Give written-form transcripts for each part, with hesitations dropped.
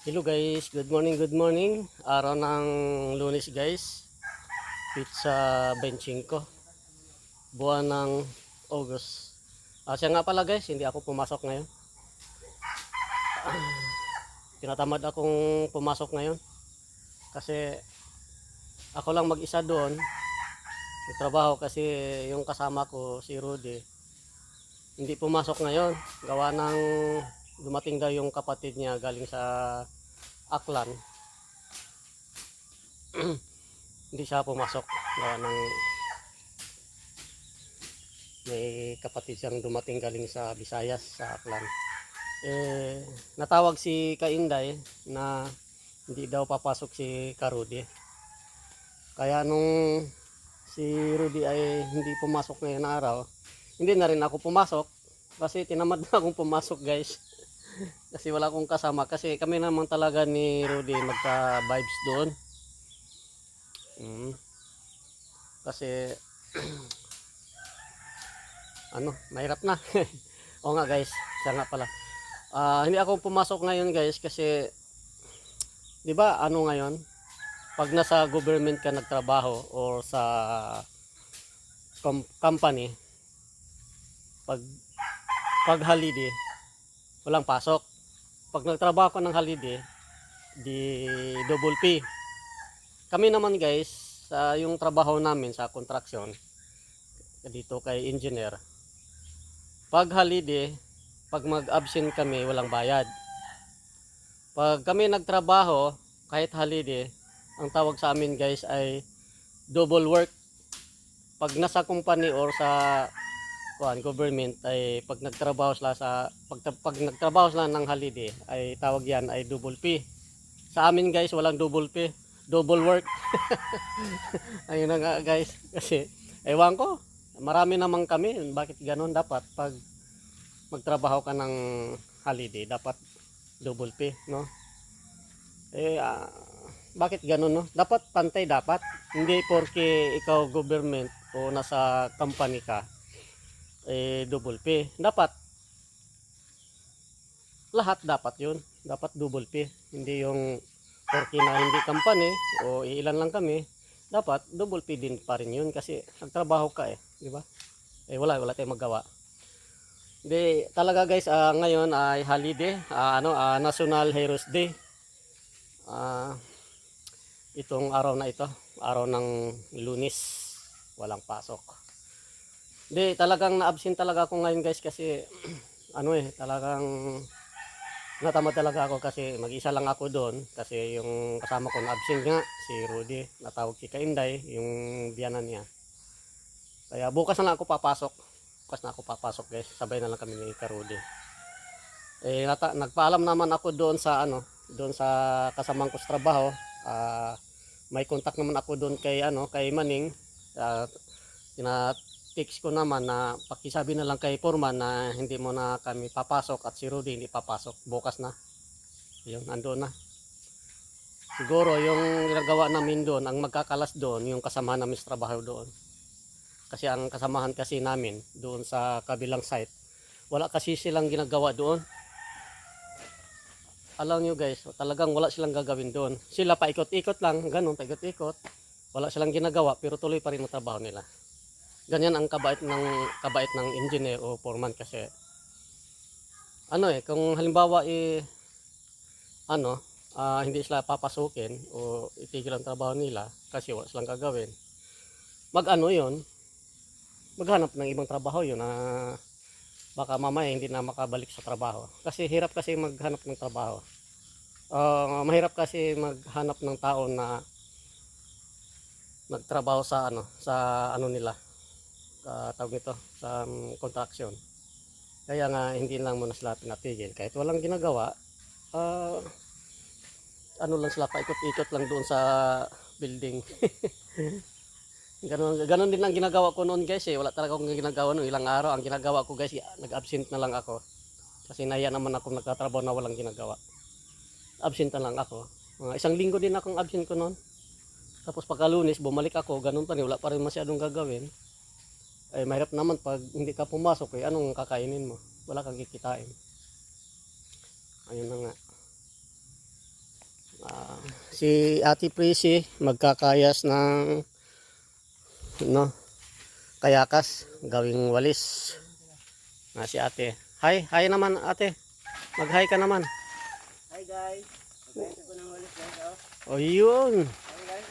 Hello guys, good morning, good morning. Araw ng Lunes guys. Pizza 25, buwan ng August. Siya nga pala guys, hindi ako pumasok ngayon. Tinatamad akong pumasok ngayon kasi ako lang mag-isa doon. Nagtrabaho kasi yung kasama ko si Rudy hindi pumasok ngayon. Gawa ng dumating daw yung kapatid niya galing sa Aklan. Hindi siya pumasok. Gawa ng may kapatid siyang dumating galing sa Visayas, sa Aklan. Natawag si Kainday na hindi daw papasok si Karudi. Kaya nung si Rudy ay hindi pumasok ngayon na araw, hindi na rin ako pumasok kasi tinamad na akong pumasok guys. Kasi wala akong kasama kasi kami naman talaga ni Rudy magka vibes doon. Kasi mahirap na. O nga guys, siya nga pala. Hindi ako pumasok ngayon guys kasi 'di ba ngayon, pag nasa government ka nagtrabaho or sa company, pag holiday, walang pasok. Pag nagtrabaho ka ng holiday, di double P. Kami naman guys, sa yung trabaho namin sa construction, dito kay engineer, pag holiday, pag mag-absent kami, walang bayad. Pag kami nagtrabaho, kahit holiday, ang tawag sa amin guys ay double work. Pag nasa company or sa government ay pag nagtrabaho sila pag nagtrabaho sila ng holiday ay tawag yan ay double P. Sa amin guys walang double P, double work. Ayun na nga guys, kasi ewan ko, marami naman kami, bakit ganun? Dapat pag magtrabaho ka ng holiday dapat double P, no? Bakit ganun, no? Dapat pantay, dapat hindi porke ikaw government o nasa company ka double P. Dapat lahat, dapat yun, dapat double P, hindi yung porke na hindi company o ilan lang kami, dapat double P din pa rin yun kasi nagtrabaho ka di ba? Wala tayong magawa. Di talaga guys, ngayon ay holiday, National Heroes Day. Itong araw na ito, araw ng Lunes, walang pasok. Di talagang na-absent talaga ako ngayon guys kasi talagang natamad talaga ako kasi mag-isa lang ako doon kasi yung kasama ko na-absent nga, si Rudy, natawag si Kainday, yung biyanan niya. Kaya bukas na lang ako papasok. Bukas na ako papasok guys, sabay na lang kami ni Karudi. Nagpaalam naman ako doon sa doon sa kasamang ko sa trabaho. May contact naman ako doon kay Maning. Tina-text ko naman na pakisabi na lang kay Foreman na hindi mo na kami papasok at si Rudy hindi papasok. Bukas na. Yun, andun na. Siguro yung ginagawa namin doon, ang magkakalas doon, yung kasama namin sa trabaho doon. Kasi ang kasamahan kasi namin doon sa kabilang site, wala kasi silang ginagawa doon. Alam nyo guys, talagang wala silang gagawin doon. Sila paikot-ikot lang, ganun, paikot-ikot. Wala silang ginagawa pero tuloy pa rin ang trabaho nila. Ganyan ang kabait ng engineer o foreman kasi kung halimbawa hindi sila papasukin o itigil ang trabaho nila kasi wala silang gagawin. Yon, maghanap ng ibang trabaho yun na baka mamaya hindi na makabalik sa trabaho. Kasi hirap kasi maghanap ng trabaho. Mahirap kasi maghanap ng tao na nagtrabaho sa nila, tawag ito, sa construction. Kaya nga hindi lang muna sila pinatigil kahit walang ginagawa. Lang sila, paikot-ikot lang doon sa building. Ganon din ang ginagawa ko noon guys wala talaga akong ginagawa noon, ilang araw ang ginagawa ko guys, nag-absent na lang ako kasi naya naman ako nagtatrabaho na walang ginagawa, absent na lang ako. Isang linggo din akong absent ko noon, tapos pagka Lunes bumalik ako, ganun pa rin, wala pa rin masyadong gagawin. Mahirap naman pag hindi ka pumasok anong kakainin mo, wala kang kikitain. Ayun na nga. si Ate Prissy magkakayas ng kayakas gawing walis. Si ate. Hi, hi naman ate. Mag-hi ka naman. Hi guys. Magkakaroon ko ng walis guys. O yun. Hi guys.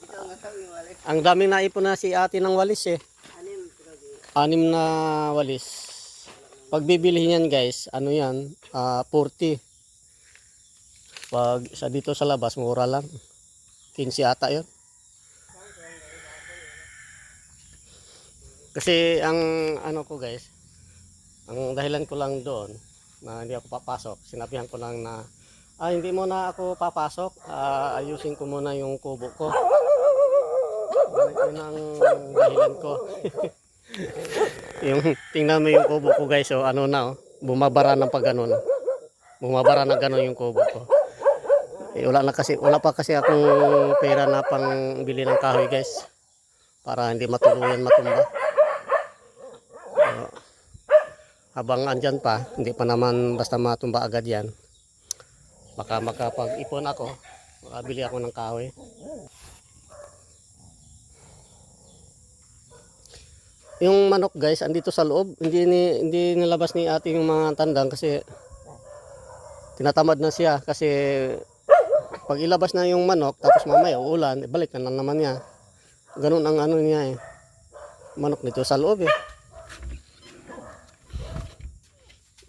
Ito ang yung walis. Ang daming naipon na si ate ng walis eh. 6 na walis. Pag bibili niyan guys, ano yan? 40. Pag sa dito sa labas, mura lang. 15 ata yun. Kasi ang ano ko guys, ang dahilan ko lang doon na hindi ako papasok, sinabihan ko lang na hindi mo na ako papasok, ayusin ko muna yung kubo ko. Yun ang dahilan ko. Yung tingnan mo yung kubo ko guys, so ano na bumabara ng pag ganun. Bumabara na ganun yung kubo ko. Wala pa kasi akong pera na pang bili ng kahoy guys. Para hindi matuluyan matumba. Habang andyan pa, hindi pa naman basta matumba agad yan. Baka makapag-ipon ako, makabili ako ng kahoy. Yung manok guys, andito sa loob. Hindi nilabas ni ate yung mga tandang kasi tinatamad na siya. Kasi pag ilabas na yung manok, tapos mamaya uulan, balik na naman niya. Ganun ang ano niya eh. Manok nito sa loob eh.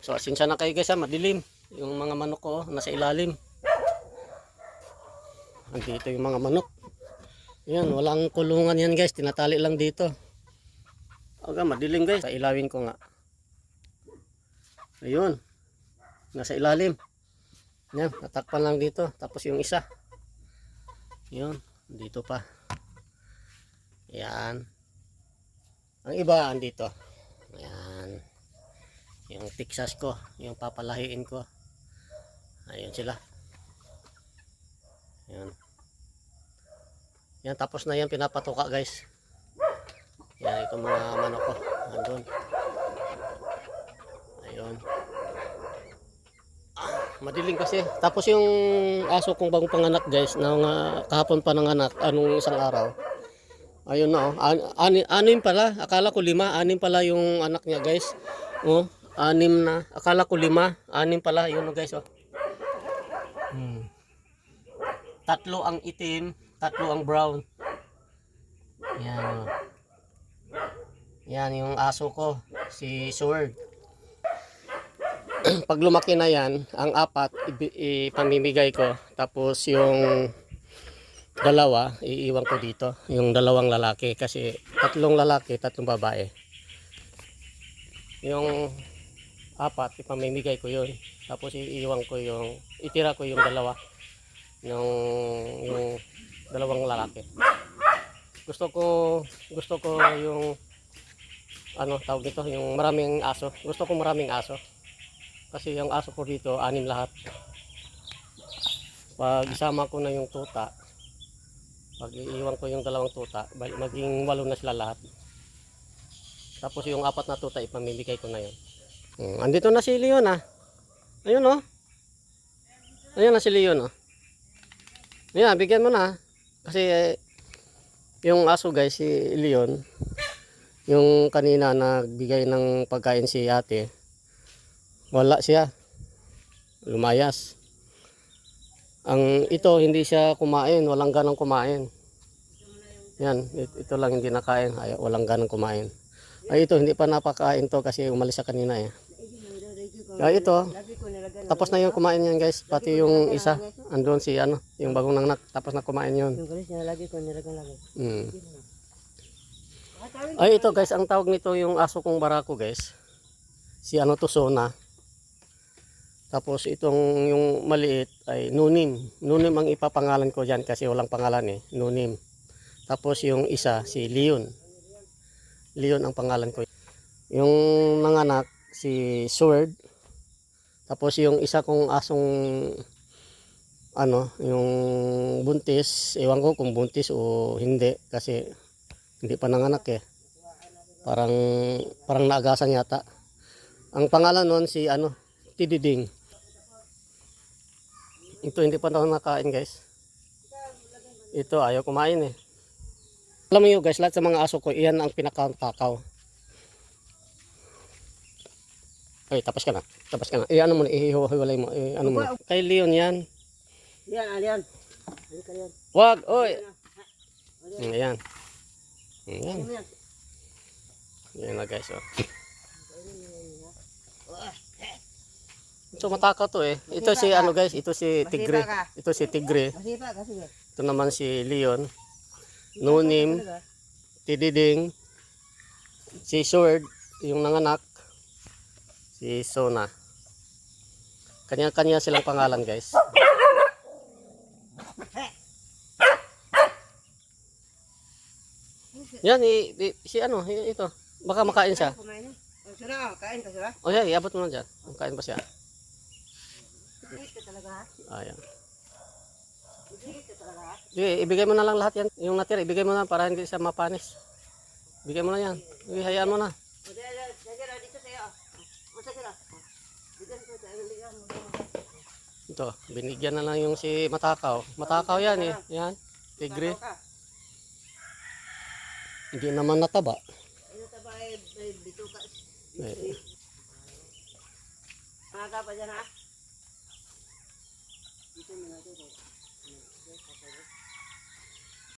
So asensya na kayo guys, madilim. Yung mga manok ko nasa ilalim. Andito yung mga manok. Yan, walang kulungan yan guys, tinatali lang dito. Madilim guys, sa ilawin ko nga. Ayun. Nasa ilalim. Yan, natakpan lang dito. Tapos yung isa. Yun, dito pa. Yan. Ang iba andito. Yan. Yung Texas ko, yung papalahiin ko. Ayun sila. Yan. Yan, tapos na yan, pinapatuka guys. Yan, itong mga manok ko. Andun. Ayun. Madilim kasi. Tapos yung aso kong bagong panganak guys, kahapon pa nanganak, anong isang araw. Ayun na anim pala. Akala ko 5, 6 pala yung anak niya guys. 6 na. Akala ko 5, 6 pala. Yun guys oh. 3 ang itim, 3 ang brown. Yan. Yan yung aso ko, si Sword. Pag lumaki na yan, ang 4 ipamimigay ko. Tapos yung 2 iiwan ko dito. Yung 2 lalaki kasi 3 lalaki, 3 babae. Yung 4 ipamimigay ko yun. Tapos itira ko yung 2. Yung 2 lalaki. Gusto ko yung tawag nito, yung maraming aso. Gusto ko maraming aso. Kasi yung aso ko dito, 6 lahat. Pag isama ko na yung tuta, pag iiwan ko yung 2 tuta, maging 8 na sila lahat. Tapos yung 4 na tuta, ipamimigay ko na yun. Andito na si Leon Ayun oh. Ayun na si Leon oh. Ayan, bigyan mo na. Kasi yung aso guys, si Leon, yung kanina nagbigay ng pagkain si ate, wala siya. Lumayas. Ito hindi siya kumain, walang ganang kumain. Yan, ito lang hindi nakain, walang ganang kumain. Ito hindi pa napakain to kasi umalis sa kanina eh. Ito, tapos na yung kumain yan guys, pati yung isa, andun si yung bagong nanganak, tapos na kumain yun. Ito guys, ang tawag nito yung aso kong barako guys. Si Sona. Tapos itong yung maliit ay Nunim. Nunim ang ipapangalan ko dyan kasi walang pangalan eh. Nunim. Tapos yung isa si Leon. Leon ang pangalan ko. Yung nanganak si Sword. Tapos yung isa kong asong yung buntis, ewan ko kung buntis o hindi kasi hindi pa nanganak eh. Parang naagasan yata. Ang pangalan nun si Tididing. Ito hindi pa nakain guys. Ito, ayaw kumain eh. Alam mo yun guys, lahat sa mga aso ko, iyan ang pinakatakaw. Ay, tapos ka na. Tapos ka na. Ano mo na, ihiwalay mo. Ano mo na. Kay Leon yan. Yan, aliyan. Halika yan. Wag, oy. Aliyan. Ayan. Ayan. Ano yan? Ayan na guys. Oh. Oh, So matakaw to eh. Ito si ano guys, ito si Tigre. Ito si Tigre. masipa ka, sige. Ito naman si Leon. Nunim, Talaga. Tididing, si Sword, yung nanganak, si Sona. Kanya-kanya silang pangalan guys. Yan, si ano, ito. Baka makain siya. Kumain na. Oh, sura, kain ka sura. O yeah, iabot mo na dyan. Kain pa siya. Bigit ka talaga ha? Ayan. Bigit ka talaga ha? Sige, ibigay mo na lang lahat yan. Yung natira, ibigay mo na para hindi siya mapanis. Ibigay mo na yan. Sige, hayaan mo na. O, dala, dito sa'yo. O, sige na. Bigyan ko sa'yo. Bigyan mo. Ito, binigyan na lang yung si Matakaw. Matakaw yan eh. Yan, Tigre. Takaw ka. Hindi naman nataba. Ano taba ay bituka. Eh, Mga ka pa dyan ha? Dito mo natin.